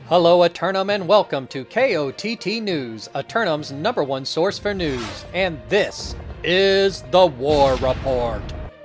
Hello, Eternum, and welcome to KOTT News, Eternum's #1 source for news, and this is the War Report.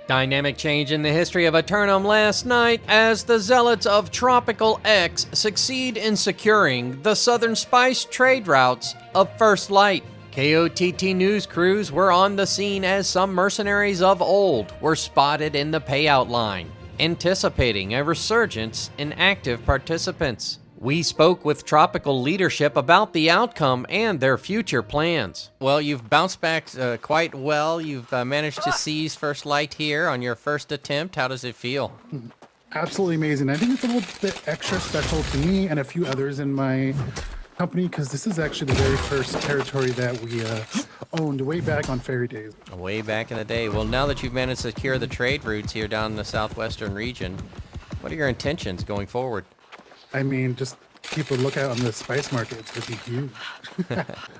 Dynamic change in the history of Eternum last night as the zealots of Tropical X succeed in securing the southern spice trade routes of First Light. KOTT news crews were on the scene as some mercenaries of old were spotted in the payout line, anticipating a resurgence in active participants. We spoke with Tropical leadership about the outcome and their future plans. Well, you've bounced back quite well. You've managed to seize First Light here on your first attempt. How does it feel? Absolutely amazing. I think it's a little bit extra special to me and a few others in my company because this is actually the very first territory that we owned way back on Fairy Days. Way back in the day. Well, now that you've managed to secure the trade routes here down in the southwestern region, what are your intentions going forward? I mean, just keep a lookout on the spice market. It's going to be huge.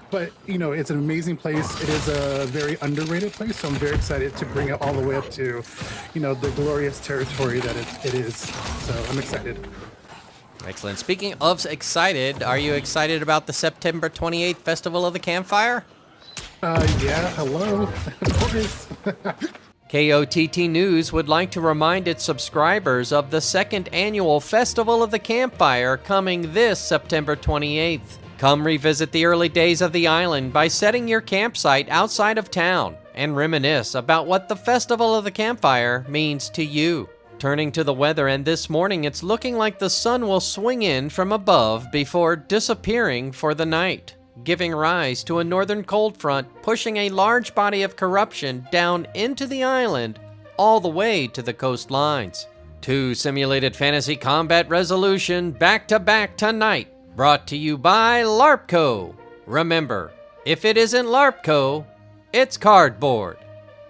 But, you know, it's an amazing place. It is a very underrated place, so I'm very excited to bring it all the way up to, you know, the glorious territory that it is. So I'm excited. Excellent. Speaking of excited, are you excited about the September 28th Festival of the Campfire? Yeah, hello. Of course. KOTT News would like to remind its subscribers of the second annual Festival of the Campfire coming this September 28th. Come revisit the early days of the island by setting your campsite outside of town and reminisce about what the Festival of the Campfire means to you. Turning to the weather, and this morning it's looking like the sun will swing in from above before disappearing for the night, giving rise to a northern cold front pushing a large body of corruption down into the island all the way to the coastlines. 2 simulated fantasy combat resolution back-to-back tonight, brought to you by LARPco. Remember, if it isn't LARPco, it's cardboard.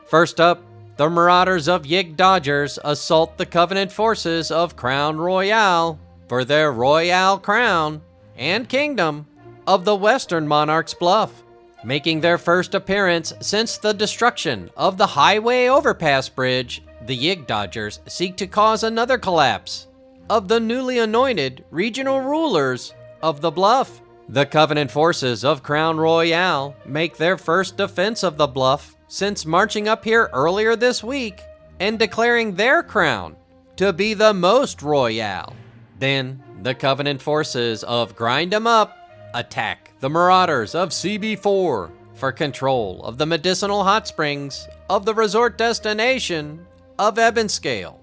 First up, the Marauders of Yig Dodgers assault the Covenant forces of Crown Royale for their Royale Crown and Kingdom of the Western Monarch's Bluff. Making their first appearance since the destruction of the Highway Overpass Bridge, the Yig Dodgers seek to cause another collapse of the newly anointed regional rulers of the Bluff. The Covenant forces of Crown Royale make their first defense of the Bluff since marching up here earlier this week and declaring their crown to be the most royale. Then, the Covenant forces of Grind 'em Up attack the Marauders of CB4 for control of the medicinal hot springs of the resort destination of Ebonscale.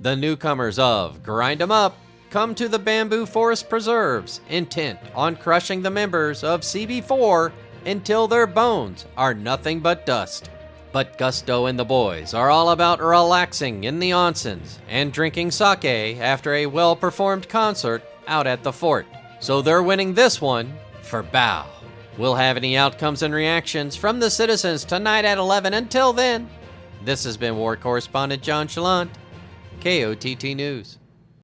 The newcomers of Grind 'em Up come to the Bamboo Forest Preserves, intent on crushing the members of CB4 until their bones are nothing but dust. But Gusto and the boys are all about relaxing in the onsens and drinking sake after a well-performed concert out at the fort. So they're winning this one for Bao. We'll have any outcomes and reactions from the citizens tonight at 11. Until then, this has been War Correspondent JChalant, KOTT News.